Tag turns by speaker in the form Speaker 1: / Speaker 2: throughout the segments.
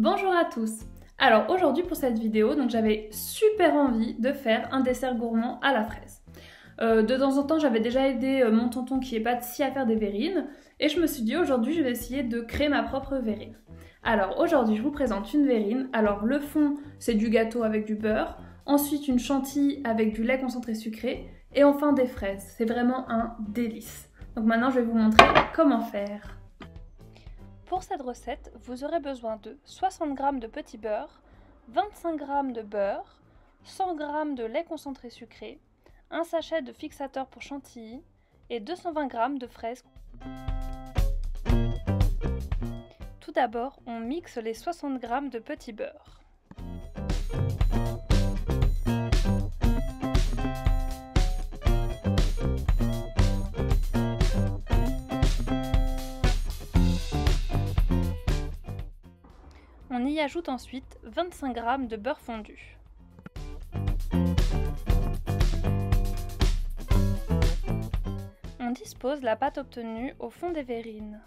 Speaker 1: Bonjour à tous. Alors aujourd'hui pour cette vidéo, j'avais super envie de faire un dessert gourmand à la fraise. De temps en temps, j'avais déjà aidé mon tonton qui est pâtissier à faire des verrines et je me suis dit aujourd'hui je vais essayer de créer ma propre verrine. Alors aujourd'hui je vous présente une verrine. Alors le fond c'est du gâteau avec du beurre, ensuite une chantilly avec du lait concentré sucré et enfin des fraises. C'est vraiment un délice. Donc maintenant je vais vous montrer comment faire. Pour cette recette, vous aurez besoin de 60 g de petit beurre, 25 g de beurre, 100 g de lait concentré sucré, un sachet de fixateur pour chantilly et 220 g de fraises. Tout d'abord, on mixe les 60 g de petit beurre. On y ajoute ensuite 25 g de beurre fondu. On dispose la pâte obtenue au fond des verrines.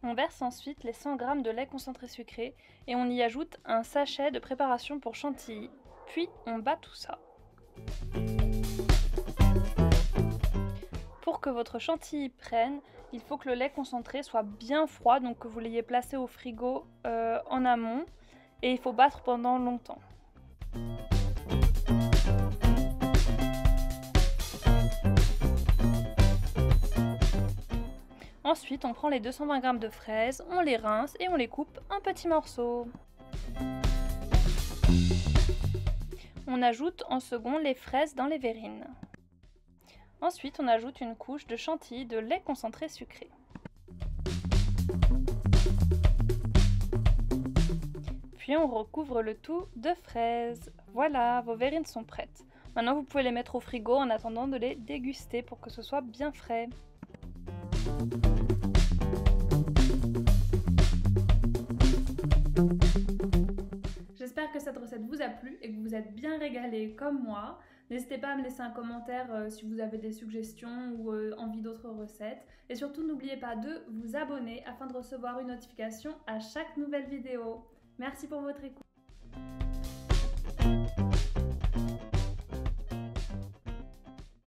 Speaker 1: On verse ensuite les 100 g de lait concentré sucré et on y ajoute un sachet de préparation pour chantilly. Puis on bat tout ça. Pour que votre chantilly prenne, il faut que le lait concentré soit bien froid, donc que vous l'ayez placé au frigo en amont, et il faut battre pendant longtemps. Ensuite, on prend les 220 g de fraises, on les rince et on les coupe en petits morceaux. On ajoute en second les fraises dans les verrines. Ensuite, on ajoute une couche de chantilly de lait concentré sucré. Puis on recouvre le tout de fraises. Voilà, vos verrines sont prêtes. Maintenant, vous pouvez les mettre au frigo en attendant de les déguster pour que ce soit bien frais. J'espère que cette recette vous a plu et que vous vous êtes bien régalés comme moi. N'hésitez pas à me laisser un commentaire si vous avez des suggestions ou envie d'autres recettes. Et surtout, n'oubliez pas de vous abonner afin de recevoir une notification à chaque nouvelle vidéo. Merci pour votre écoute.